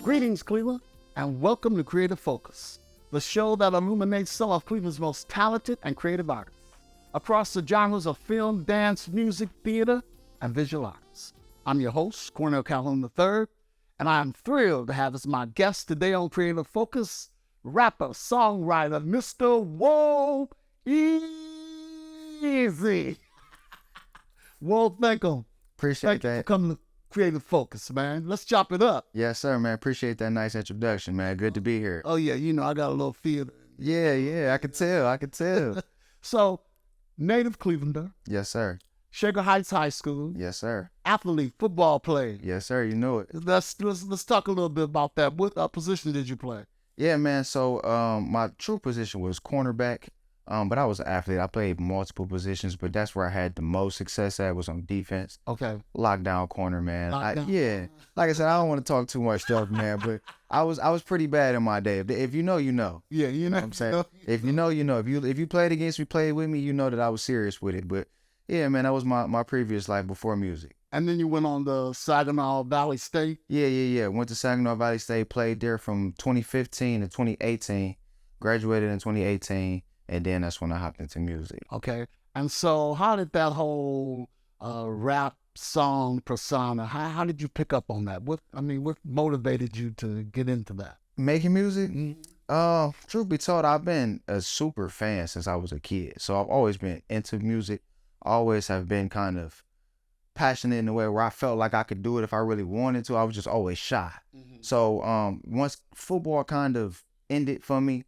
Greetings, Cleveland, and welcome to Creative Focus, the show that illuminates some of Cleveland's most talented and creative artists across the genres of film, dance, music, theater, and visual arts. I'm your host, Cornell Calhoun III, and I am thrilled to have as my guest today on Creative Focus, rapper, songwriter, Mr. Woe Eazy. Woe, thank you. Appreciate that. For coming to Creative Focus, man. Let's chop it up. Yes, sir, man. Appreciate that nice introduction, man. Good to be here. Oh, yeah, you know, I got a little theater. Yeah, I could tell. So, native Clevelander. Yes, sir. Shaker Heights High School. Yes, sir. Athlete, football player. Yes, sir. You know it. Let's talk a little bit about that. What position did you play? Yeah, man. So, my true position was cornerback. But I was an athlete. I played multiple positions, but that's where I had the most success at was on defense. Okay. Lockdown corner, man. Lockdown. Like I said, I don't want to talk too much stuff, man, but I was pretty bad in my day. If you know, you know. Yeah, you know. What I'm saying? If you know, you know. If you played against me, played with me, you know that I was serious with it. But yeah, man, that was my previous life before music. And then you went on to Saginaw Valley State. Yeah. Went to Saginaw Valley State, played there from 2015 to 2018, graduated in 2018. And then that's when I hopped into music. Okay. And so how did that whole rap song persona, how did you pick up on that? What motivated you to get into that? Making music? Mm-hmm. Truth be told, I've been a super fan since I was a kid. So I've always been into music. Always have been kind of passionate in a way where I felt like I could do it if I really wanted to. I was just always shy. Mm-hmm. So once football kind of ended for me,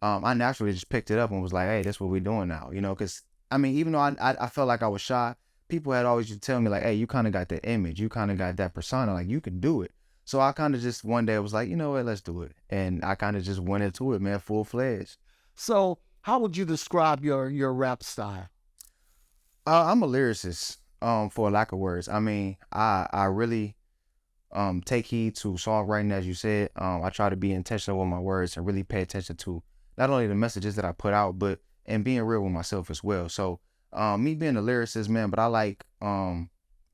I naturally just picked it up and was like, hey, that's what we're doing now, you know, because, even though I felt like I was shy, people had always used to tell me, like, hey, you kind of got that image, you kind of got that persona, like, you can do it. So I kind of just one day was like, you know what, let's do it. And I kind of just went into it, man, full-fledged. So how would you describe your rap style? I'm a lyricist, for lack of words. I really take heed to songwriting, as you said. I try to be intentional with my words and really pay attention to not only the messages that I put out, but and being real with myself as well. So me being a lyricist, man, but I like a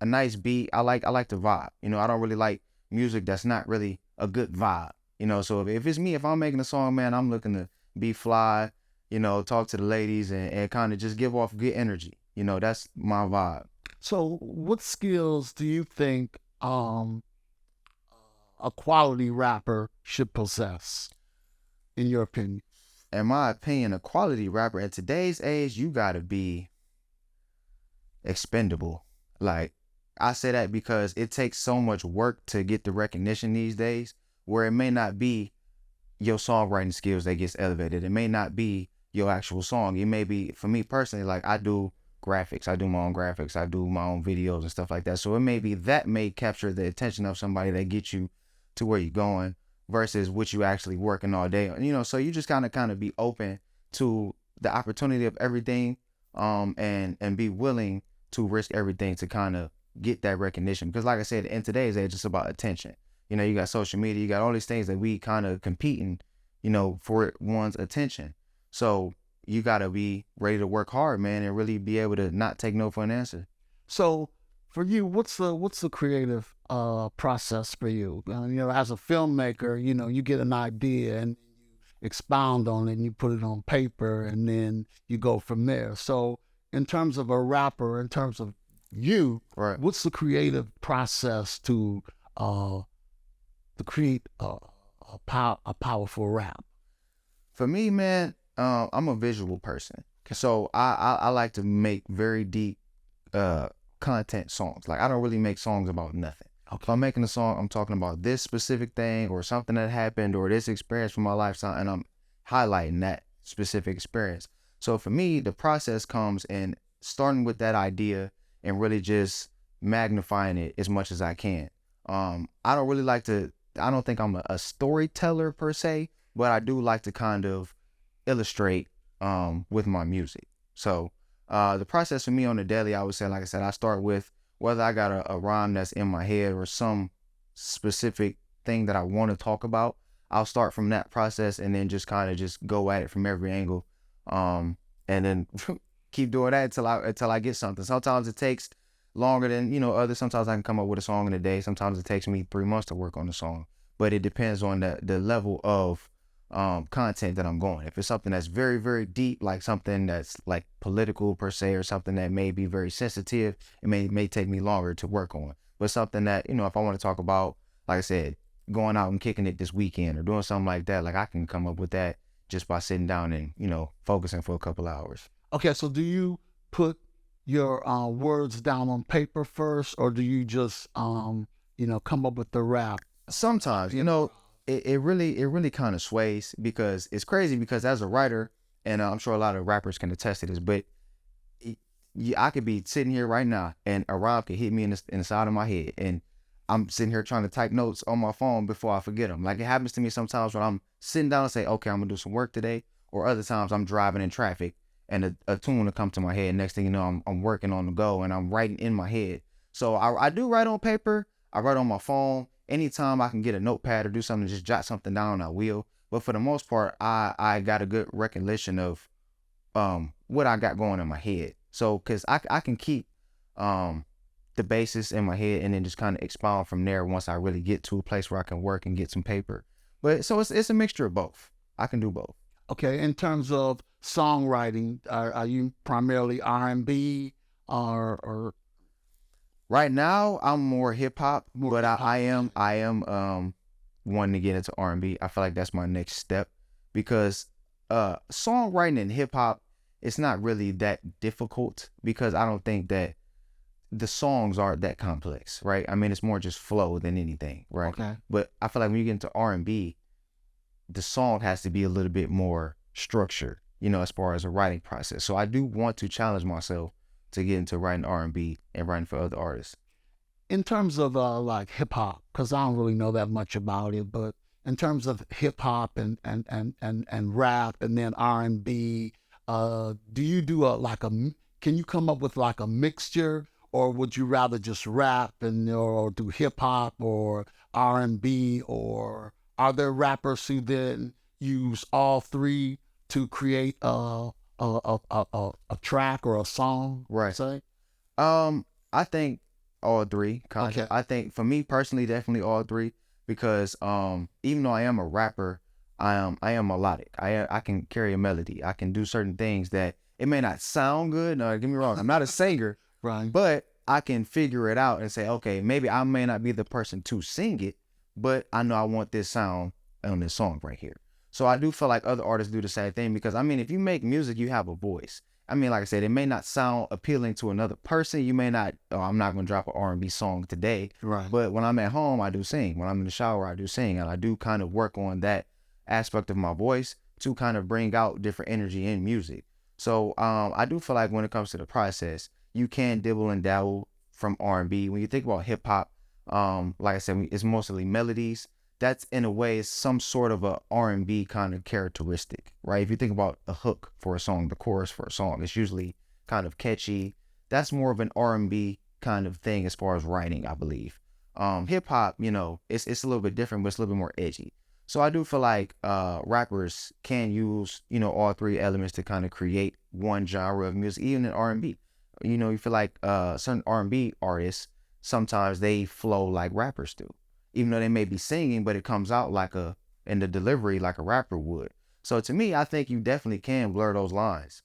nice beat. I like the vibe. You know, I don't really like music that's not really a good vibe. You know, so if it's me, if I'm making a song, man, I'm looking to be fly, you know, talk to the ladies and kind of just give off good energy. You know, that's my vibe. So what skills do you think a quality rapper should possess, in your opinion? In my opinion, a quality rapper in today's age, you gotta be expendable. Like, I say that because it takes so much work to get the recognition these days, where it may not be your songwriting skills that gets elevated. It may not be your actual song. It may be, for me personally, like I do graphics. I do my own graphics. I do my own videos and stuff like that. So it may be that may capture the attention of somebody that gets you to where you're going versus what you actually working all day. You know, so you just kind of be open to the opportunity of everything, and be willing to risk everything to kind of get that recognition. Because like I said, in today's age, it's about attention. You know, you got social media, you got all these things that we kind of competing, you know, for one's attention. So you got to be ready to work hard, man, and really be able to not take no for an answer. So for you, what's the creative process for you? You know, as a filmmaker, you know, you get an idea and you expound on it and you put it on paper and then you go from there. So in terms of a rapper, in terms of you, right, what's the creative process to create a powerful rap? For me, man, I'm a visual person. So I like to make very deep content songs. Like, I don't really make songs about nothing. Okay. If I'm making a song, I'm talking about this specific thing or something that happened or this experience from my lifestyle, and I'm highlighting that specific experience. So for me, the process comes in starting with that idea and really just magnifying it as much as I can. I don't think I'm a storyteller per se, but I do like to kind of illustrate with my music. So the process for me on the daily, I would say, like I said, I start with whether I got a rhyme that's in my head or some specific thing that I want to talk about. I'll start from that process and then just kind of just go at it from every angle, and then keep doing that until I get something. Sometimes it takes longer than, others. Sometimes I can come up with a song in a day. Sometimes it takes me 3 months to work on a song. but it depends on the level of content that I'm going. If it's something that's very, very deep, like something that's like political per se, or something that may be very sensitive, it may take me longer to work on. But something that, you know, if I want to talk about, like I said, going out and kicking it this weekend or doing something like that, like I can come up with that just by sitting down and, you know, focusing for a couple hours. Okay, so do you put your words down on paper first, or do you just you know, come up with the rap? Sometimes, you know, it really kind of sways, because it's crazy, because as a writer, and I'm sure a lot of rappers can attest to this, but I could be sitting here right now and a rhyme could hit me in the side of my head, and I'm sitting here trying to type notes on my phone before I forget them. Like, it happens to me sometimes when I'm sitting down and say, okay, I'm gonna do some work today, or other times I'm driving in traffic and a tune will come to my head. Next thing you know, I'm working on the go and I'm writing in my head. So I do write on paper. I write on my phone. Anytime I can get a notepad or do something, just jot something down, I will. But for the most part, I got a good recollection of what I got going in my head. So, cause I can keep the basis in my head and then just kind of expound from there once I really get to a place where I can work and get some paper. But so it's a mixture of both. I can do both. Okay, in terms of songwriting, are you primarily R&B or Right now I'm more hip hop, but I am wanting to get into R&B. I feel like that's my next step, because songwriting and hip hop, it's not really that difficult, because I don't think that the songs aren't that complex, right? I mean, it's more just flow than anything, right? Okay. But I feel like when you get into R&B, the song has to be a little bit more structured, you know, as far as a writing process. So I do want to challenge myself to get into writing R&B and writing for other artists. In terms of like hip hop, because I don't really know that much about it, but in terms of hip hop and rap and then R&B, do you do can you come up with like a mixture, or would you rather just rap and or do hip hop or R&B, or are there rappers who then use all three to create a track or a song? Right. Say. I think all three. Okay. I think for me personally, definitely all three, because even though I am a rapper, I am melodic. I can carry a melody. I can do certain things that it may not sound good. No, get me wrong. I'm not a singer, Right. but I can figure it out and say, okay, maybe I may not be the person to sing it, but I know I want this sound on this song right here. So I do feel like other artists do the same thing, because I mean, if you make music, you have a voice. I mean, like I said, it may not sound appealing to another person. You may not, oh, I'm not going to drop an R&B song today. Right. But when I'm at home, I do sing. When I'm in the shower, I do sing. And I do kind of work on that aspect of my voice to kind of bring out different energy in music. So I do feel like when it comes to the process, you can dibble and dabble from R&B. When you think about hip hop, like I said, it's mostly melodies. That's in a way some sort of a R&B kind of characteristic, right? If you think about a hook for a song, the chorus for a song, it's usually kind of catchy. That's more of an R&B kind of thing as far as writing, I believe. Hip hop, you know, it's a little bit different, but it's a little bit more edgy. So I do feel like rappers can use, you know, all three elements to kind of create one genre of music, even in R&B. You know, you feel like certain R&B artists, sometimes they flow like rappers do. Even though they may be singing, but it comes out in the delivery like a rapper would. So to me, I think you definitely can blur those lines.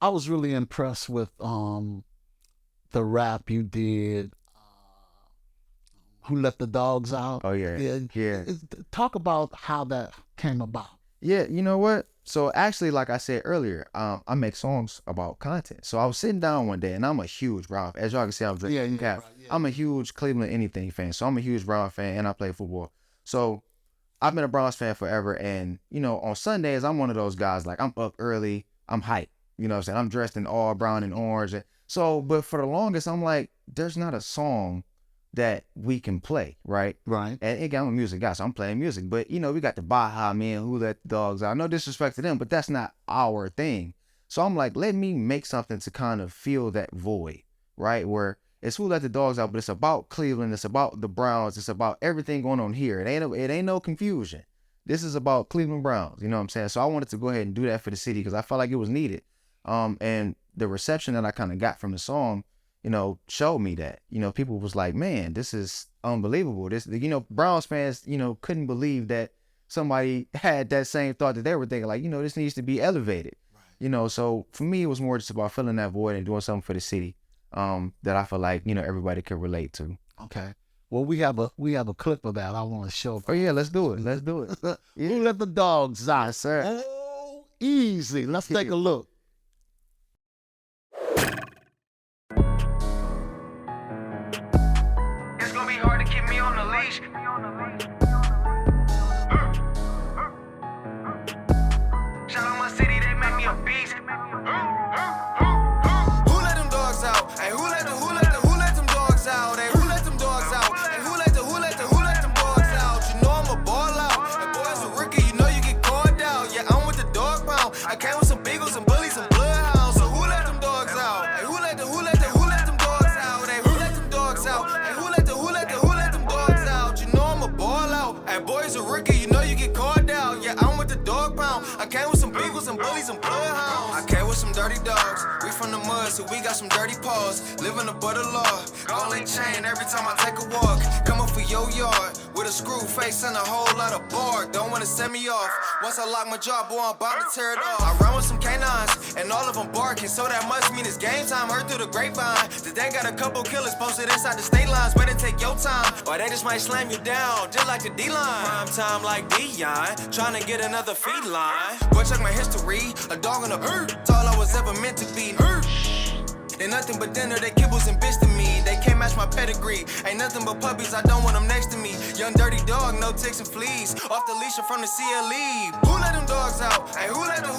I was really impressed with the rap you did. Who Let the Dogs Out? Oh yeah, yeah. Talk about how that came about. Yeah, you know what? So actually, like I said earlier, I make songs about content. So I was sitting down one day, and I'm a huge Brown. As y'all can see, I'm drinking cap. Right, yeah. I'm a huge Cleveland anything fan. So I'm a huge Brown fan, and I play football. So I've been a Browns fan forever. And you know, on Sundays, I'm one of those guys. Like, I'm up early, I'm hyped. You know what I'm saying? I'm dressed in all brown and orange. And so, but for the longest, I'm like, there's not a song that we can play, right? Right. And again, I'm a music guy, so I'm playing music. But, you know, we got the Baja Man, Who Let the Dogs Out. No disrespect to them, but that's not our thing. So I'm like, let me make something to kind of fill that void, right? Where it's Who Let the Dogs Out, but it's about Cleveland. It's about the Browns. It's about everything going on here. It ain't no confusion. This is about Cleveland Browns. You know what I'm saying? So I wanted to go ahead and do that for the city because I felt like it was needed. And the reception that I kind of got from the song, showed me that. People was like, man, this is unbelievable. This, Browns fans, couldn't believe that somebody had that same thought that they were thinking, like, this needs to be elevated. Right. So for me, it was more just about filling that void and doing something for the city that I feel like, everybody could relate to. Okay. Well, we have a clip of that I want to show. Oh yeah, let's do it. Let's do it. Yeah. Who let the dogs out? Yes, sir. Oh, easy. Let's take a look. It's gonna be hard to keep me on the leash. Shout out my city, they make me a beast. Who let them dogs out? Hey, who let them dogs out? Hey, who let them dogs out? Hey, who let them dogs out? You know I'm a ball out. Hey, boy's a rookie, you know you get called out. Yeah, I'm with the dog pound. I came with some beagles and bullies and bloodhounds. So who let them dogs out? Hey, who let them dogs out? Hey, who let them dogs out? Hey, who let them dogs out? You know I'm a ball out. Hey, boy's a rookie, you know you get called out. Yeah, I'm with the dog pound. I came with some beagles and bullies and bloodhounds. I came with some dirty dogs. We from the mud, so we got some dirty paws. Living above the law. Golden chain every time I take a walk. Come up for your yard with a screw face and a whole lot of bark. Don't wanna set me off. Once I lock my jaw, boy, I'm about to tear it off. I run with some canines and all of them barking, so that must mean it's game time. Heard through the grapevine that they got a couple killers posted inside the state lines. Better take your time, or they just might slam you down, just like the D-line. Prime time like Dion, trying to get another feed line. Boy, check my history, a dog on a bird. It's all I was ever meant to be. They nothing but dinner, they kibbles and bitch to me. They can't match my pedigree. Ain't nothing but puppies, I don't want them next to me. Young dirty dog, no ticks and fleas. Off the leash or from the CLE. Who let them dogs out? Hey, who let them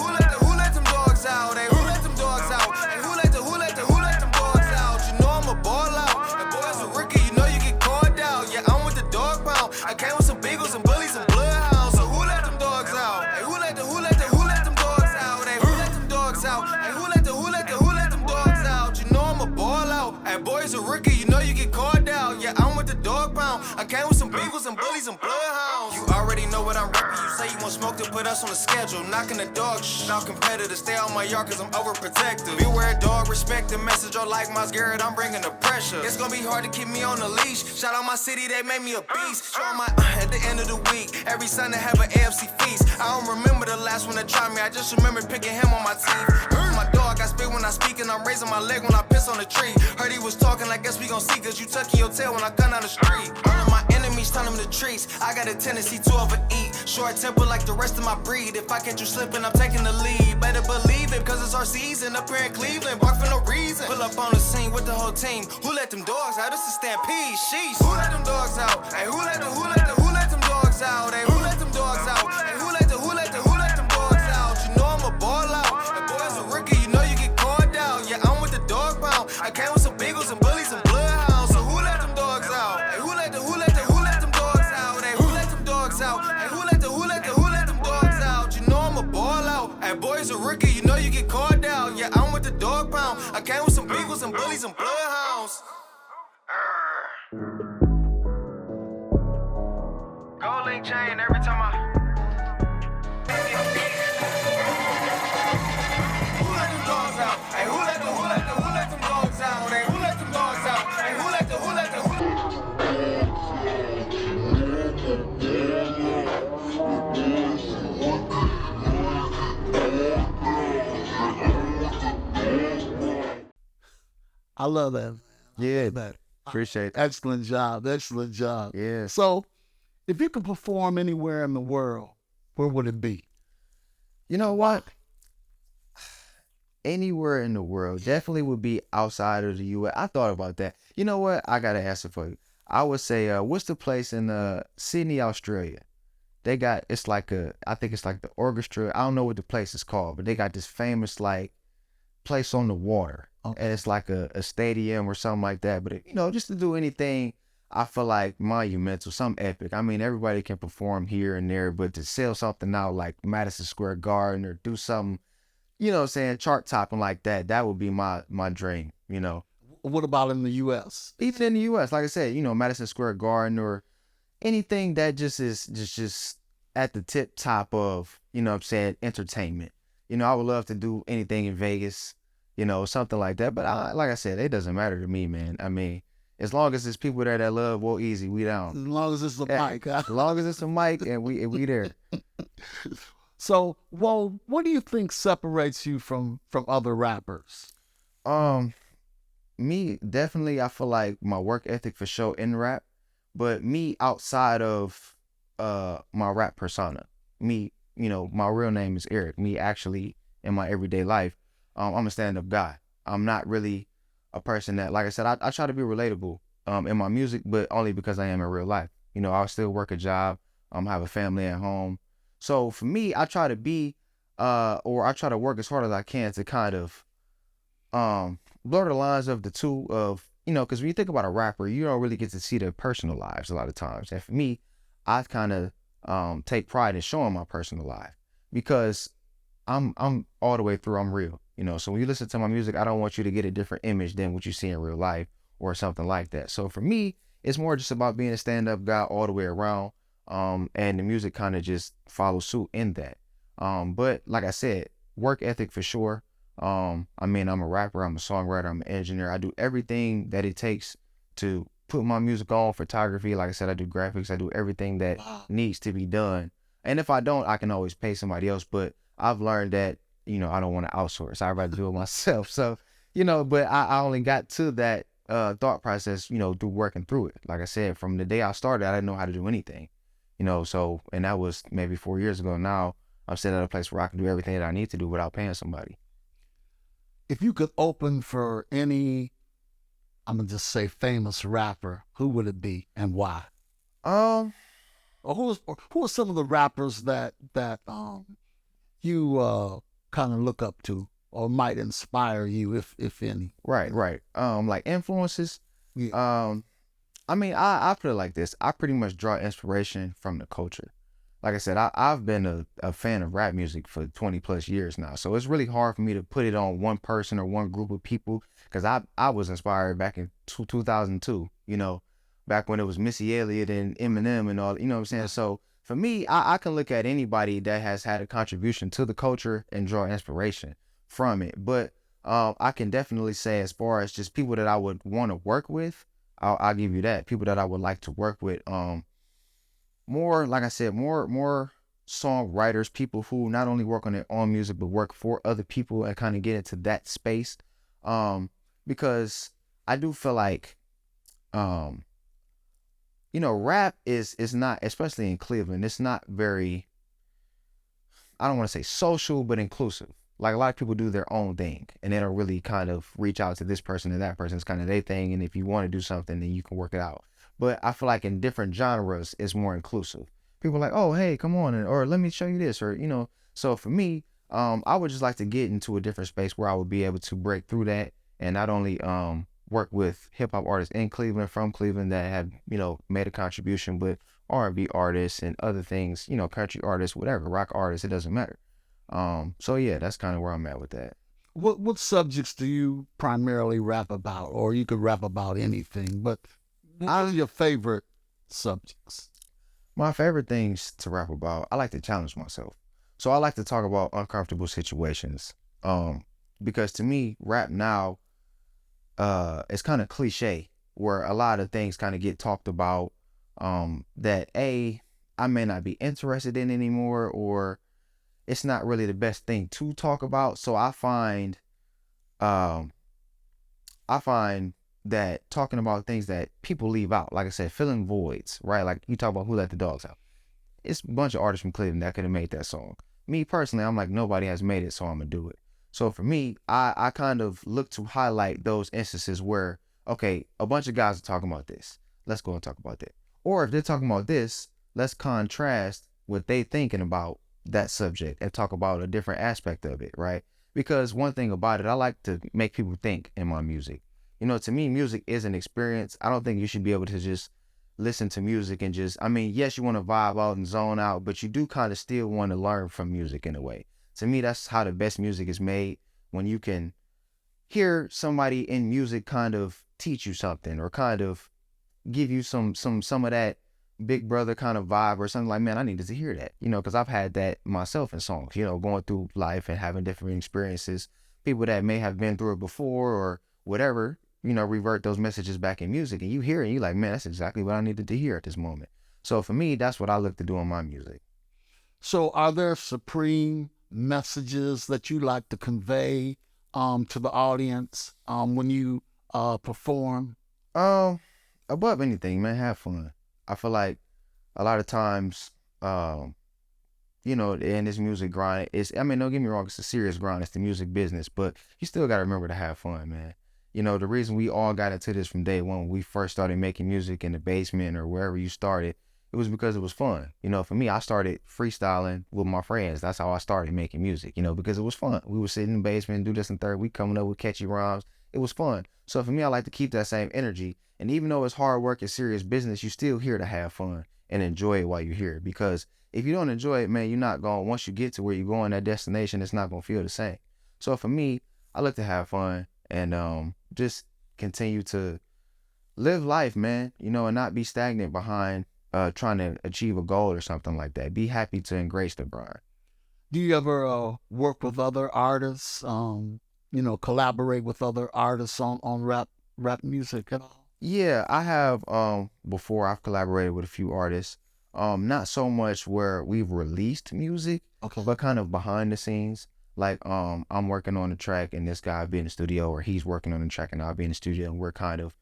dogs out? Hey, who let them dogs out? Hey, who let them dogs out? You know I'm a ball out. Hey, boy's a rookie, you know you get called out. Yeah, I'm with the dog pound. I came with some beagles and bullies and bloodhounds. So who let them dogs out? Hey, who let them dogs out? Hey, who let them dogs out? Hey, who let them dogs out? You know I'm a ball out. Hey, boy's a rookie, you know you get called out. Yeah, I'm with the dog pound. I came with some beagles and bullies and bloodhounds. You already know what I'm repping. You say you want smoke to put us on the schedule. Knocking the dog shit out competitive. Stay out my yard cause I'm overprotective. Beware dog, respect the message. Or like Miles Garrett, I'm bringing the pressure. It's gonna be hard to keep me on the leash. Shout out my city, they made me a beast. Show my at the end of the week. Every Sunday have an AFC feast. I don't remember the last one that tried me. I just remember picking him on my team. My dog, I spit when I speak and I'm raising my leg when I piss on the tree. Heard he was talking, I guess we gon' see. Cause you tucking your tail when I come down the street. All of my enemies turn them to treats. I got a tendency to overeat. Short temper like the rest of my breed. If I catch you slipping, I'm taking the lead. Better believe it, cause it's our season. Up here in Cleveland, bark for no reason. Pull up on the scene with the whole team. Who let them dogs out? This is stampede, sheesh. Who let them dogs out? Hey, who let them dogs out? Hey, who let them dogs out? Hey, who let them dogs out? You know I'm a ball out. Hey, boy's a rookie, you know you get called out. Yeah, I'm with the dog pound. I came with some beagles and bullies and bloodhounds. So who let them dogs out? Hey, who let them dogs out? Hey, who let them dogs out? Hey, who let them dogs out? You know I'm a ball out. Hey, boy's a rookie, you know you get called out. Yeah, I'm with the dog pound. I came with some beagles and bullies and bloodhounds. Gold link chain every time I. Who let them dogs out? Hey, who let them dogs out? Hey, who let them dogs out? Hey, who let them I love that. Yeah, That. appreciate it. Excellent job. Excellent job. Yeah. So, if you could perform anywhere in the world, where would it be? You know what? Anywhere in the world definitely would be outside of the U.S. I thought about that. You know what? I got to answer for you. I would say, what's the place in Sydney, Australia? They got, I think it's like the orchestra. I don't know what the place is called, but they got this famous like place on the water. Okay. And it's like a stadium or something like that. But, just to do anything, I feel like monumental, something epic. I mean, everybody can perform here and there, but to sell something out like Madison Square Garden or do something, chart topping like that, that would be my dream, What about in the U.S.? Even in the U.S., like I said, Madison Square Garden or anything that just is just at the tip top of, entertainment. I would love to do anything in Vegas. something like that. But like I said, it doesn't matter to me, man. I mean, as long as it's people there that love Woe Eazy, we down. As long as it's a mic. Huh? As long as it's a mic and we there. So, well, what do you think separates you from other rappers? Me, definitely, I feel like my work ethic for sure in rap, but me outside of my rap persona, me, my real name is Eric. Me actually in my everyday life, I'm a stand-up guy. I'm not really a person that, like I said, I try to be relatable in my music, but only because I am in real life. I still work a job, have a family at home. So for me, I try to be, or I try to work as hard as I can to kind of blur the lines of the two of, because when you think about a rapper, you don't really get to see their personal lives a lot of times. And for me, I kind of take pride in showing my personal life because I'm all the way through, I'm real. So when you listen to my music, I don't want you to get a different image than what you see in real life or something like that. So for me, it's more just about being a stand-up guy all the way around. And the music kind of just follows suit in that. But like I said, work ethic for sure. I'm a rapper, I'm a songwriter, I'm an engineer. I do everything that it takes to put my music on, photography. Like I said, I do graphics, I do everything that needs to be done. And if I don't, I can always pay somebody else. But I've learned that, I don't want to outsource. I'd rather do it myself. So, but I only got to that thought process, through working through it. Like I said, from the day I started, I didn't know how to do anything. So, and that was maybe 4 years ago. Now I'm sitting at a place where I can do everything that I need to do without paying somebody. If you could open for any, I'm gonna just say famous rapper, who would it be and why? Or who are some of the rappers that you kind of look up to or might inspire you, if any? Right. Like influences. Yeah. I put it like this. I pretty much draw inspiration from the culture. Like I said, I've been a fan of rap music for 20 plus years now. So it's really hard for me to put it on one person or one group of people because I was inspired back in 2002, back when it was Missy Elliott and Eminem and all, you know what I'm saying? So for me, I can look at anybody that has had a contribution to the culture and draw inspiration from it. But I can definitely say as far as just people that I would want to work with, I'll give you that. People that I would like to work with. More, like I said, more songwriters, people who not only work on their own music, but work for other people and kind of get into that space. Because I do feel like, rap is not, especially in Cleveland, it's not very, I don't want to say social, but inclusive. Like a lot of people do their own thing and they don't really kind of reach out to this person and that person. It's kind of their thing. And if you want to do something, then you can work it out. But I feel like in different genres, it's more inclusive. People are like, oh, hey, come on, or let me show you this, or, So for me, I would just like to get into a different space where I would be able to break through that and not only work with hip hop artists in Cleveland, from Cleveland that have, made a contribution, but R&B artists and other things, country artists, whatever, rock artists, it doesn't matter. So yeah, that's kind of where I'm at with that. What subjects do you primarily rap about? Or you could rap about anything, but what are your favorite subjects? My favorite things to rap about, I like to challenge myself. So I like to talk about uncomfortable situations. Because to me, rap now, it's kind of cliche where a lot of things kind of get talked about, that I may not be interested in anymore, or it's not really the best thing to talk about. So I find that talking about things that people leave out, like I said, filling voids, right? Like you talk about Who Let the Dogs Out. It's a bunch of artists from Cleveland that could have made that song. Me personally, I'm like, nobody has made it, so I'm gonna do it. So for me, I kind of look to highlight those instances where, okay, a bunch of guys are talking about this. Let's go and talk about that. Or if they're talking about this, let's contrast what they thinking about that subject and talk about a different aspect of it, right? Because one thing about it, I like to make people think in my music. To me, music is an experience. I don't think you should be able to just listen to music and just, yes, you want to vibe out and zone out, but you do kind of still want to learn from music in a way. To me, that's how the best music is made, when you can hear somebody in music kind of teach you something or kind of give you some of that Big Brother kind of vibe or something like, man, I needed to hear that, because I've had that myself in songs, going through life and having different experiences, people that may have been through it before or whatever, revert those messages back in music, and you hear it and you're like, man, that's exactly what I needed to hear at this moment. So for me, that's what I look to do in my music. So are there supreme messages that you like to convey to the audience when you perform? Above anything, man, have fun. I feel like a lot of times, in this music grind, don't get me wrong, it's a serious grind. It's the music business, but you still got to remember to have fun, man. The reason we all got into this from day one, when we first started making music in the basement or wherever you started, it was because it was fun. For me, I started freestyling with my friends. That's how I started making music, because it was fun. We would sit in the basement and do this and third. We coming up with catchy rhymes. It was fun. So for me, I like to keep that same energy. And even though it's hard work and serious business, you still here to have fun and enjoy it while you're here. Because if you don't enjoy it, man, you're not going, once you get to where you're going, that destination, it's not going to feel the same. So for me, I like to have fun and just continue to live life, man, and not be stagnant behind trying to achieve a goal or something like that. Be happy to embrace the grind. Do you ever work with other artists, collaborate with other artists on rap music at all? Yeah, I have before. I've collaborated with a few artists. Not so much where we've released music, Okay. but kind of behind the scenes. Like I'm working on a track and this guy be in the studio, or he's working on a track and I'll be in the studio, and we're kind of,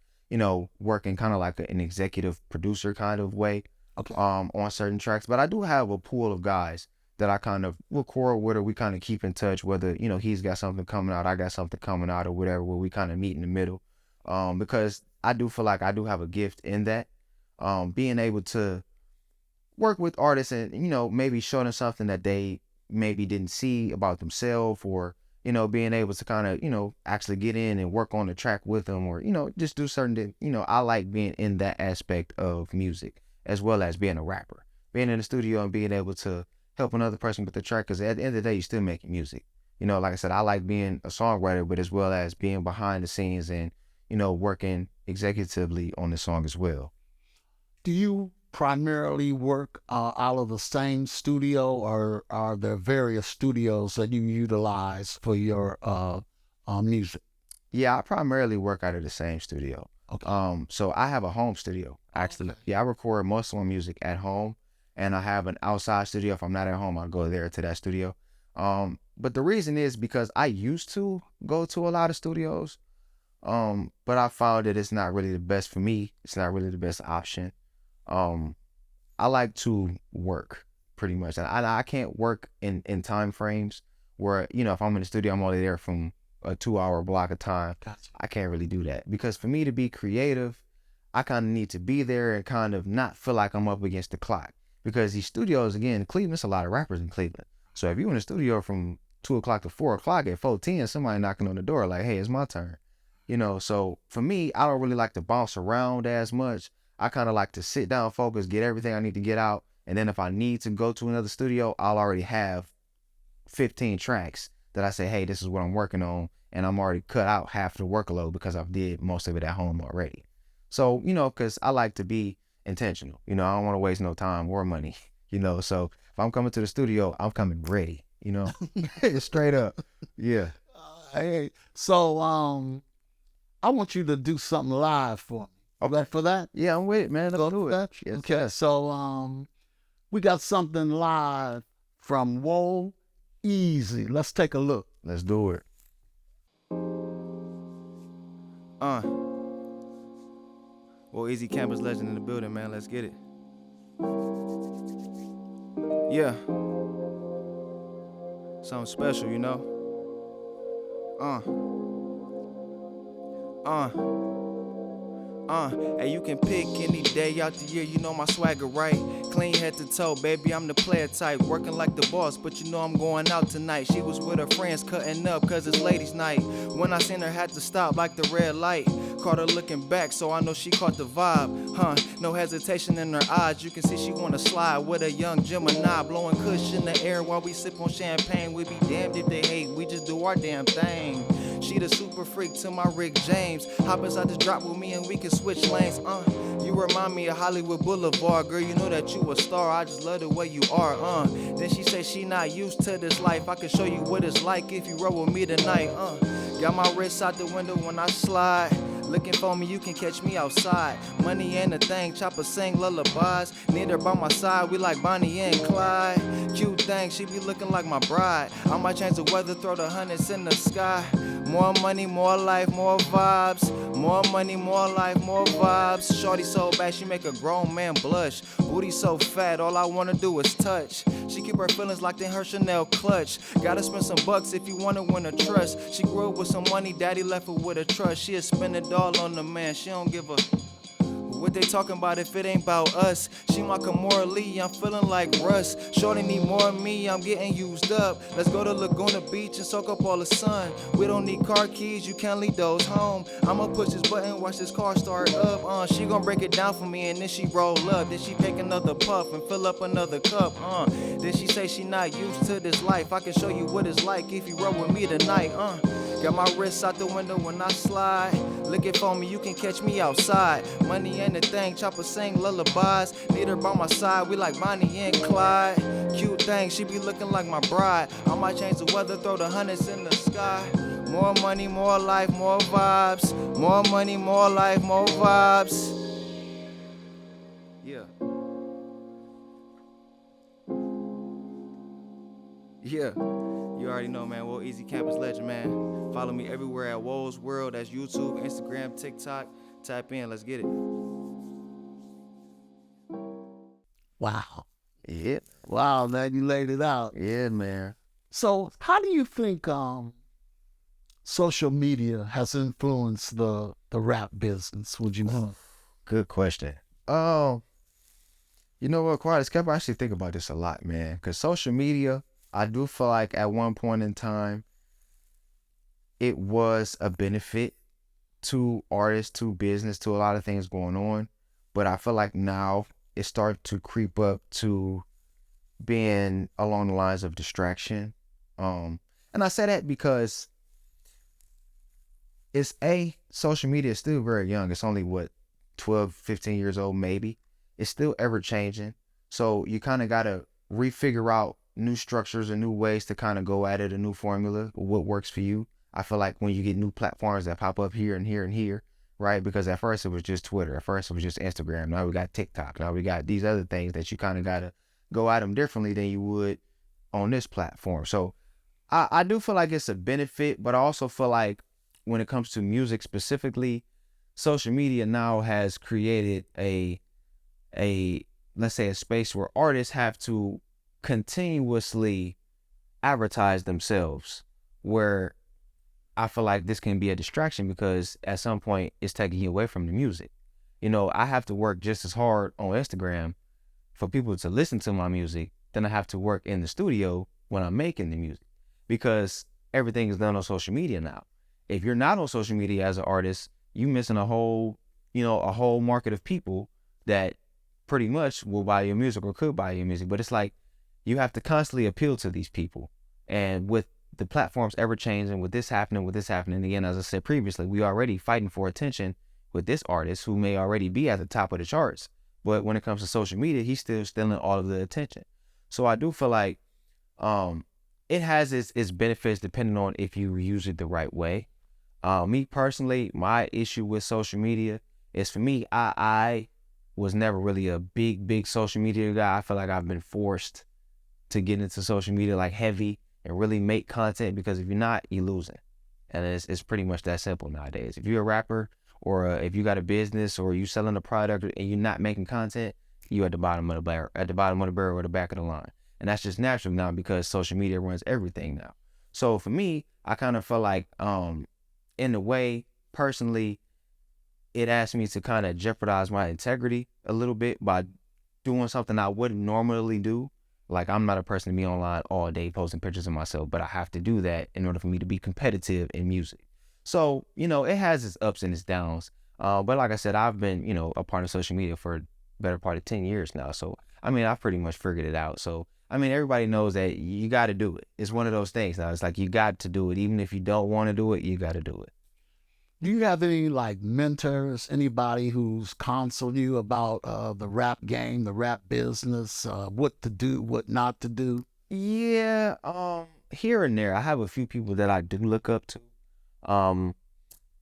working kind of like an executive producer kind of way, Okay. on certain tracks. But I do have a pool of guys that I kind of record with, or we kind of keep in touch, whether, he's got something coming out, I got something coming out or whatever, where we kind of meet in the middle. Because I do feel like I do have a gift in that, being able to work with artists and, maybe show them something that they maybe didn't see about themselves, or, being able to kind of, actually get in and work on the track with them, or, just do certain, I like being in that aspect of music, as well as being a rapper, being in the studio and being able to help another person with the track. Because at the end of the day, you're still making music. Like I said, I like being a songwriter, but as well as being behind the scenes and, working executively on the song as well. Do you primarily work out of the same studio, or are there various studios that you utilize for your music? Yeah, I primarily work out of the same studio. Okay. So I have a home studio, actually. Okay. Yeah, I record most of my music at home, and I have an outside studio. If I'm not at home, I'll go there to that studio. But the reason is because I used to go to a lot of studios, but I found that it's not really the best for me. It's not really the best option. I like to work pretty much, and I can't work in time frames where, if I'm in the studio, I'm only there from a 2-hour block of time. Gotcha. I can't really do that, because for me to be creative, I kind of need to be there and kind of not feel like I'm up against the clock, because these studios, again, Cleveland, it's a lot of rappers in Cleveland. So if you're in the studio from 2 o'clock to 4 o'clock, at 4:10, somebody knocking on the door like, hey, it's my turn. So for me, I don't really like to bounce around as much. I kind of like to sit down, focus, get everything I need to get out. And then if I need to go to another studio, I'll already have 15 tracks that I say, hey, this is what I'm working on. And I'm already cut out half the workload because I've did most of it at home already. So, because I like to be intentional. I don't want to waste no time or money, So if I'm coming to the studio, I'm coming ready, straight up. Yeah. Hey, so I want you to do something live for me. Okay, for that? Yeah, I'm with it, man. Let's do it. Yes, okay, yes. So we got something live from Woe Eazy. Let's take a look. Let's do it. Woe Eazy campus legend in the building, man. Let's get it. Yeah. Something special, Hey, you can pick any day out the year, my swagger, right? Clean head to toe, baby, I'm the player type. Working like the boss, but I'm going out tonight. She was with her friends cutting up, cause it's ladies' night. When I seen her, had to stop like the red light. Caught her looking back, so I know she caught the vibe. No hesitation in her eyes. You can see she wanna slide with a young Gemini. Blowing kush in the air while we sip on champagne. We be damned if they hate, we just do our damn thing. She the super freak to my Rick James. Hop inside this drop with me and we can switch lanes. You remind me of Hollywood Boulevard. Girl, you know that you a star. I just love the way you are. Then she say she not used to this life. I can show you what it's like if you roll with me tonight. Got my wrist out the window when I slide. Looking for me, you can catch me outside. Money ain't a thing, chopper sing lullabies. Need her by my side, we like Bonnie and Clyde. Cute thing, she be looking like my bride. I might change the weather, throw the hundreds in the sky. More money, more life, more vibes. More money, more life, more vibes. Shorty so bad, she make a grown man blush. Booty so fat, all I wanna do is touch. She keep her feelings locked in her Chanel clutch. Gotta spend some bucks if you wanna win her trust. She grew up with some money, daddy left her with a trust. She'll spend it all on the man, she don't give a what they talking about if it ain't about us. She my Kimora Lee, I'm feeling like Russ. Shorty need more of me, I'm getting used up. Let's go to Laguna Beach and soak up all the sun. We don't need car keys, you can't leave those home. I'ma push this button, watch this car start up. She gon' break it down for me and then she roll up. Then she take another puff and fill up another cup. Then she say she not used to this life. I can show you what it's like if you roll with me tonight. Got my wrist out the window when I slide. Looking for me, you can catch me outside. Money ain't a thing, chopper sing lullabies. Need her by my side, we like Bonnie and Clyde. Cute thing, she be looking like my bride. I might change the weather, throw the hundreds in the sky. More money, more life, more vibes. More money, more life, more vibes. Yeah. Yeah. You already know, man. Woe Eazy Campus Legend, man. Follow me everywhere at Woe's World. That's YouTube, Instagram, TikTok. Tap in. Let's get it. Wow. Yeah. Wow, man, you laid it out. Yeah, man. So how do you think social media has influenced the rap business, would you know? Good question. You know what, Quiet Cap, I actually think about this a lot, man. Because social media, I do feel like at one point in time, it was a benefit to artists, to business, to a lot of things going on. But I feel like now it started to creep up to being along the lines of distraction. And I say that because social media is still very young. It's only 12, 15 years old, maybe. It's still ever changing. So you kind of got to refigure out new structures and new ways to kind of go at it, a new formula, what works for you. I feel like when you get new platforms that pop up here and here and here, right? Because at first it was just Twitter. At first it was just Instagram. Now we got TikTok. Now we got these other things that you kind of got to go at them differently than you would on this platform. So I do feel like it's a benefit, but I also feel like when it comes to music specifically, social media now has created a let's say a space where artists have to continuously advertise themselves, where I feel like this can be a distraction because at some point it's taking you away from the music. You know, I have to work just as hard on Instagram for people to listen to my music than I have to work in the studio when I'm making the music, because everything is done on social media now. If you're not on social media as an artist, you missing a whole market of people that pretty much will buy your music or could buy your music. But it's like you have to constantly appeal to these people. And with the platforms ever changing, with this happening, again, as I said previously, we already fighting for attention with this artist who may already be at the top of the charts. But when it comes to social media, he's still stealing all of the attention. So I do feel like it has its benefits depending on if you use it the right way. Me personally, my issue with social media is, for me, I was never really a big social media guy. I feel like I've been forced to get into social media like heavy and really make content, because if you're not, you're losing. And it's pretty much that simple nowadays. If you're a rapper, or if you got a business, or you selling a product and you're not making content, you at the bottom of the barrel, or the back of the line. And that's just natural now because social media runs everything now. So for me, I kind of feel like, in a way, personally, it asked me to kind of jeopardize my integrity a little bit by doing something I wouldn't normally do. Like, I'm not a person to be online all day posting pictures of myself, but I have to do that in order for me to be competitive in music. So, it has its ups and its downs. But like I said, I've been, a part of social media for a better part of 10 years now. So I mean, I pretty much figured it out. So, I mean, everybody knows that you got to do it. It's one of those things now. It's like you got to do it. Even if you don't want to do it, you got to do it. Do you have any like mentors, anybody who's counseled you about the rap game, the rap business, what to do, what not to do? Yeah, here and there, I have a few people that I do look up to.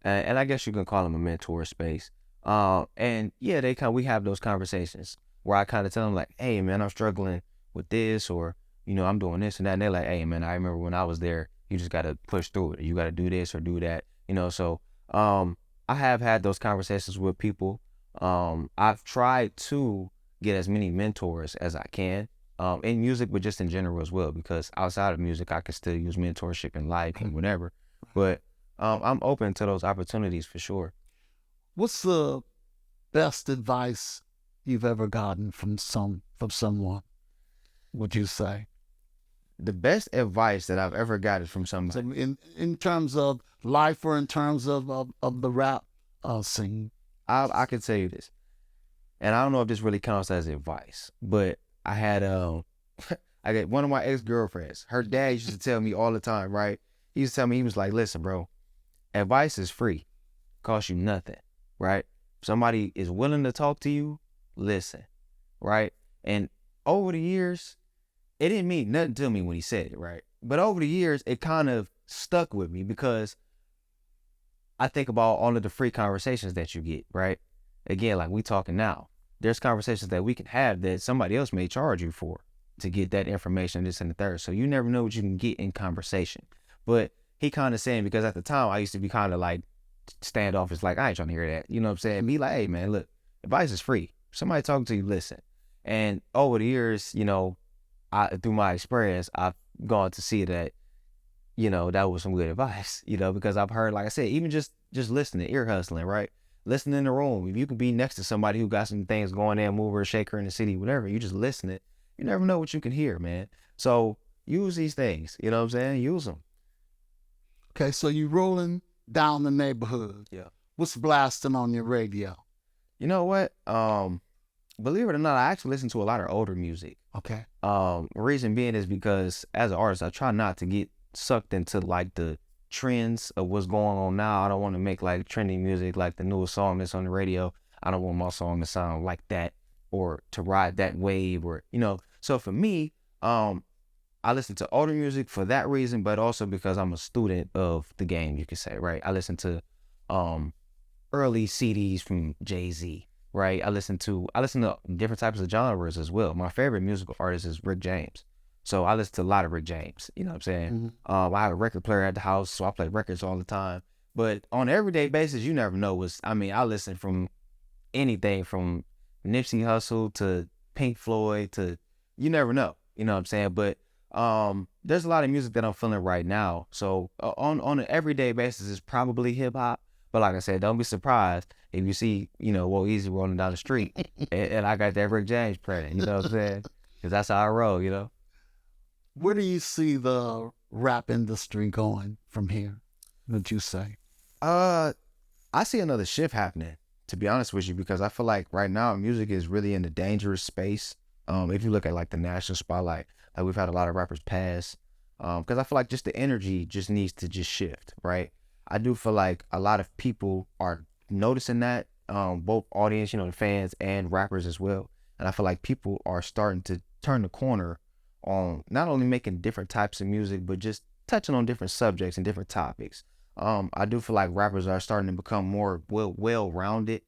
And I guess you can call them a mentor space. And yeah, we have those conversations where I kind of tell them like, hey man, I'm struggling with this, or, you know, I'm doing this and that. And they're like, hey man, I remember when I was there, you just got to push through it. You got to do this or do that, you know? So, I have had those conversations with people. I've tried to get as many mentors as I can, in music, but just in general as well, because outside of music, I can still use mentorship in life and whatever. But I'm open to those opportunities for sure. What's the best advice you've ever gotten from someone, would you say? The best advice that I've ever gotten from So somebody, in terms of life or in terms of the rap scene? I can tell you this, and I don't know if this really counts as advice, but I had I got one of my ex-girlfriends. Her dad used to tell me all the time, right? He used to tell me, he was like, listen, bro, advice is free, costs you nothing, right? If somebody is willing to talk to you, listen, right? And over the years, it didn't mean nothing to me when he said it, right? But over the years, it kind of stuck with me because I think about all of the free conversations that you get, right? Again, like we talking now, there's conversations that we can have that somebody else may charge you for to get that information, this and the third. So you never know what you can get in conversation. But he kind of saying, because at the time I used to be kind of like standoffish, like I ain't trying to hear that. You know what I'm saying? Be like, hey man, look, advice is free. Somebody talking to you, listen. And over the years, you know, through my experience, I've gone to see that, you know, that was some good advice, you know, because I've heard, like I said, even just listening, ear hustling, right? Listening in the room. If you can be next to somebody who got some things going there, mover, shaker in the city, whatever, you just listening, you never know what you can hear, man. So use these things, you know what I'm saying? Use them. Okay, so you rolling down the neighborhood. Yeah. What's blasting on your radio? You know what? Believe it or not, I actually listen to a lot of older music. Okay. Reason being is because as an artist, I try not to get sucked into like the trends of what's going on now. I don't want to make like trending music like the newest song that's on the radio. I don't want my song to sound like that or to ride that wave, or, you know. So for me, I listen to older music for that reason, but also because I'm a student of the game, you could say, right? I listen to early CDs from Jay-Z, right? I listen to different types of genres as well. My favorite musical artist is Rick James. So I listen to a lot of Rick James, you know what I'm saying? Mm-hmm. I have a record player at the house, so I play records all the time. But on an everyday basis, you never know I listen from anything from Nipsey Hussle to Pink Floyd to, you never know, you know what I'm saying? But there's a lot of music that I'm feeling right now. So on an everyday basis, it's probably hip hop. But like I said, don't be surprised if you see, you know, Woe Eazy rolling down the street and I got that Rick James printing, you know what I'm saying? Because that's how I roll, you know? Where do you see the rap industry going from here, would you say? I see another shift happening, to be honest with you, because I feel like right now music is really in a dangerous space. If you look at like the national spotlight, like we've had a lot of rappers pass, because I feel like just the energy just needs to just shift, right? I do feel like a lot of people are noticing that, both audience, you know, the fans and rappers as well. And I feel like people are starting to turn the corner on not only making different types of music, but just touching on different subjects and different topics. I do feel like rappers are starting to become more well-rounded.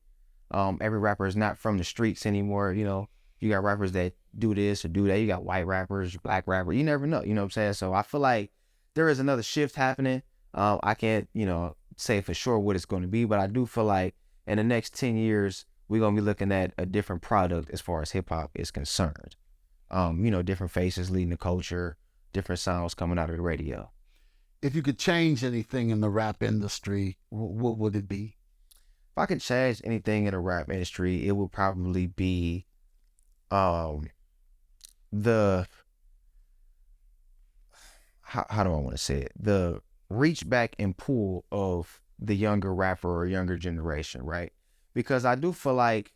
Every rapper is not from the streets anymore. You know, you got rappers that do this or do that. You got white rappers, black rappers. You never know. You know what I'm saying? So I feel like there is another shift happening. I can't, you know, say for sure what it's going to be, but I do feel like in the next 10 years, we're going to be looking at a different product as far as hip hop is concerned. You know, different faces leading the culture, different sounds coming out of the radio. If you could change anything in the rap industry, what would it be? If I could change anything in the rap industry, it would probably be the how do I want to say it? The reach back and pull of the younger rapper or younger generation, right? Because I do feel like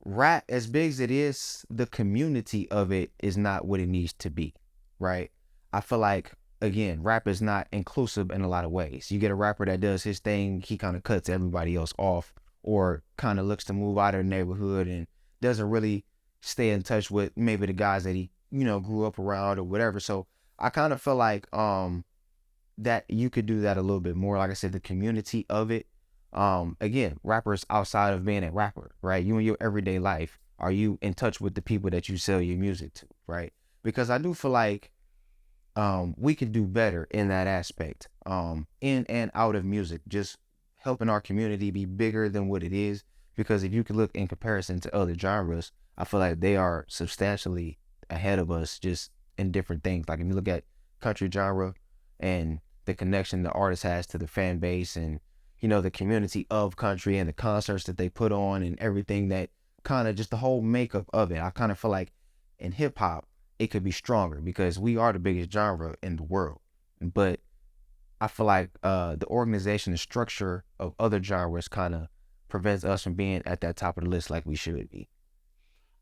rap, as big as it is, the community of it is not what it needs to be, right? I feel like, again, rap is not inclusive in a lot of ways. You get a rapper that does his thing, he kind of cuts everybody else off, or kind of looks to move out of the neighborhood and doesn't really stay in touch with maybe the guys that he, grew up around or whatever. So I kind of feel like that you could do that a little bit more. Like I said, the community of it. Again, rappers outside of being a rapper, right? You in your everyday life, are you in touch with the people that you sell your music to, right? Because I do feel like we could do better in that aspect, in and out of music, just helping our community be bigger than what it is. Because if you could look in comparison to other genres, I feel like they are substantially ahead of us just in different things. Like if you look at country genre and the connection the artist has to the fan base and, the community of country and the concerts that they put on and everything, that kind of just the whole makeup of it. I kind of feel like in hip hop, it could be stronger because we are the biggest genre in the world. But I feel like the organization and structure of other genres kind of prevents us from being at that top of the list like we should be.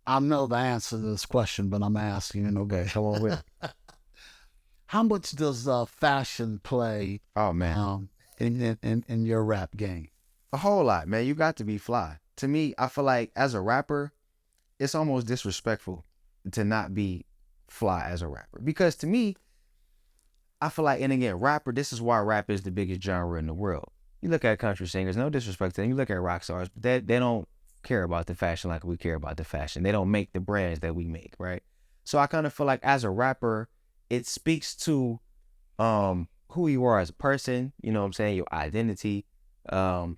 I know the answer to this question, but I'm asking. Okay, come on with it. How much does fashion play? Oh man, in your rap game? A whole lot, man. You got to be fly. To me, I feel like as a rapper, it's almost disrespectful to not be fly as a rapper. Because to me, I feel like, and again, rapper, this is why rap is the biggest genre in the world. You look at country singers, no disrespect to them, you look at rock stars, but they don't care about the fashion like we care about the fashion. They don't make the brands that we make, right? So I kind of feel like as a rapper, it speaks to who you are as a person, you know what I'm saying, your identity. And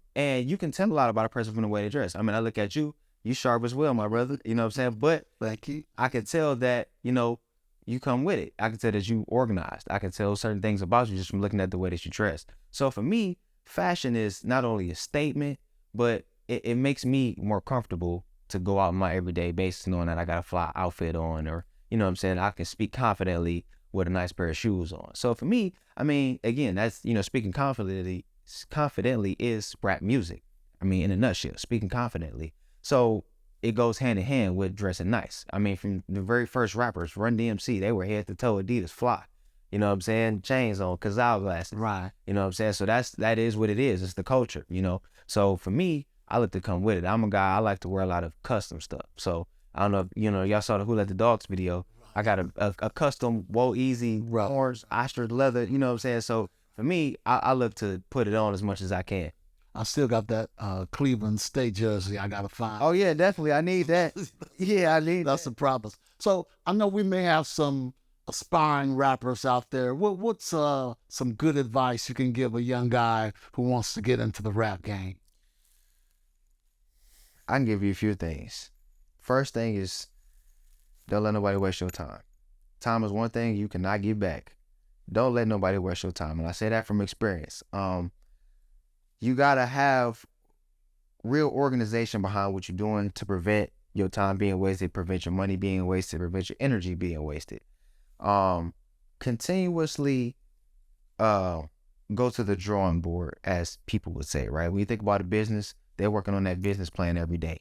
you can tell a lot about a person from the way they dress. I mean, I look at you sharp as well, my brother, you know what I'm saying? But thank you. I can tell that, you come with it. I can tell that you organized. I can tell certain things about you just from looking at the way that you dress. So for me, fashion is not only a statement, but it makes me more comfortable to go out on my everyday basis knowing that I got a fly outfit on, or, you know what I'm saying, I can speak confidently with a nice pair of shoes on. So for me, I mean, again, that's, speaking confidently is rap music. I mean, in a nutshell, speaking confidently. So it goes hand in hand with dressing nice. I mean, from the very first rappers, Run DMC, they were head to toe Adidas fly. You know what I'm saying? Chains on, Cazal glasses. Right. You know what I'm saying? So that is what it is. It's the culture, So for me, I like to come with it. I'm a guy, I like to wear a lot of custom stuff. So I don't know if, y'all saw the Who Let the Dogs video. I got a custom Woe Eazy orange ostrich leather, you know what I'm saying? So for me, I look to put it on as much as I can. I still got that Cleveland State jersey I got to find. Oh, yeah, definitely. I need that. Yeah, I need That's that. the problem. So I know we may have some aspiring rappers out there. What's some good advice you can give a young guy who wants to get into the rap game? I can give you a few things. First thing is, don't let nobody waste your time. Time is one thing you cannot get back. Don't let nobody waste your time. And I say that from experience. You got to have real organization behind what you're doing to prevent your time being wasted, prevent your money being wasted, prevent your energy being wasted. Continuously go to the drawing board, as people would say, right? When you think about a business, they're working on that business plan every day.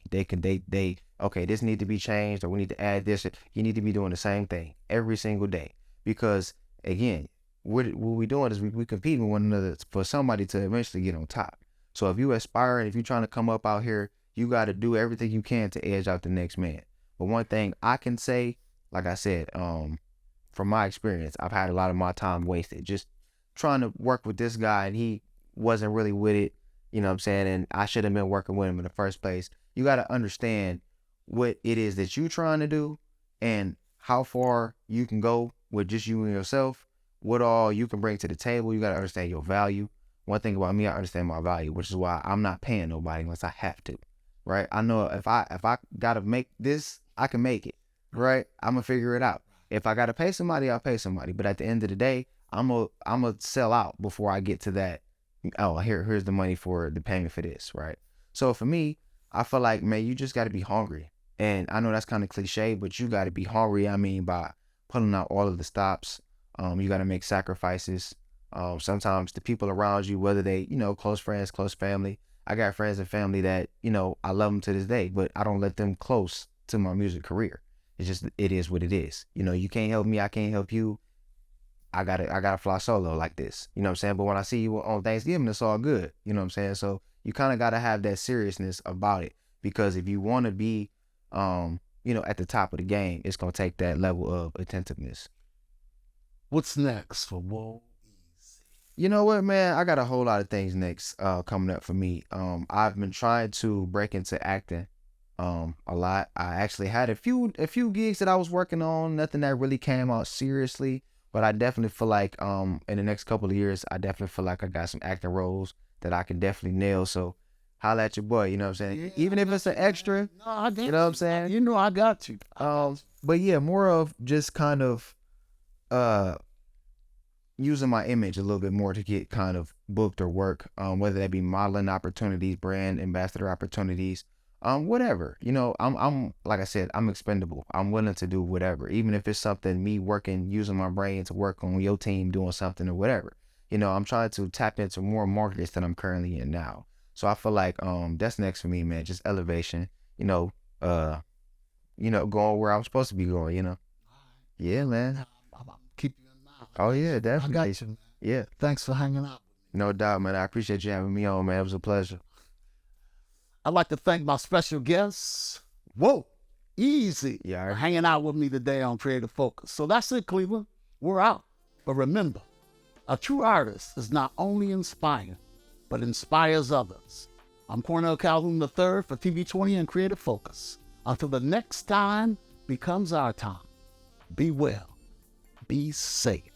Okay, this need to be changed, or we need to add this. You need to be doing the same thing every single day, because again, what we doing is we competing with one another for somebody to eventually get on top. So if you aspire and if you're trying to come up out here, you got to do everything you can to edge out the next man. But one thing I can say, like I said, from my experience, I've had a lot of my time wasted just trying to work with this guy, and he wasn't really with it. You know what I'm saying? And I should have been working with him in the first place. You got to understand what it is that you're trying to do and how far you can go with just you and yourself, what all you can bring to the table. You got to understand your value. One thing about me, I understand my value, which is why I'm not paying nobody unless I have to, right? I know if I got to make this, I can make it, right? I'm going to figure it out. If I got to pay somebody, I'll pay somebody. But at the end of the day, I'm gonna sell out before I get to that. Oh, here's the money for the payment for this, right? So for me, I feel like, man, you just got to be hungry. And I know that's kind of cliche, but you got to be hungry. I mean, by pulling out all of the stops. You got to make sacrifices. Sometimes the people around you, whether they, close friends, close family, I got friends and family that, you know, I love them to this day, but I don't let them close to my music career. It's just, it is what it is. You know, you can't help me, I can't help you. I gotta fly solo like this. You know what I'm saying? But when I see you on Thanksgiving, it's all good. You know what I'm saying? So you kind of gotta have that seriousness about it, because if you want to be, you know, at the top of the game, it's gonna take that level of attentiveness. What's next for Woe Eazy? You know what, man? I got a whole lot of things next coming up for me. I've been trying to break into acting a lot. I actually had a few gigs that I was working on, nothing that really came out seriously, but I definitely feel like in the next couple of years, I definitely feel like I got some acting roles that I can definitely nail. So holla at your boy, you know what I'm saying? Yeah, Even if it's an extra, No, I got you know what I'm saying? You know I got you. But yeah, more of just kind of using my image a little bit more to get kind of booked or work, whether that be modeling opportunities, brand ambassador opportunities, whatever. You know, I'm like I said, I'm expendable. I'm willing to do whatever, even if it's something me working, using my brain to work on your team, doing something or whatever. You know, I'm trying to tap into more markets than I'm currently in now. So I feel like that's next for me, man. Just elevation. Going where I'm supposed to be going. You know. Yeah, man. I'll keep you in mind. Oh yeah, definitely. I got you, man. Yeah. Thanks for hanging out. No doubt, man. I appreciate you having me on, man. It was a pleasure. I'd like to thank my special guests, Woe Eazy, Yeah, for hanging out with me today on Creative Focus. So that's it, Cleveland. We're out. But remember, a true artist is not only inspired, but inspires others. I'm Cornell Calhoun III for TV20 and Creative Focus. Until the next time becomes our time, be well, be safe.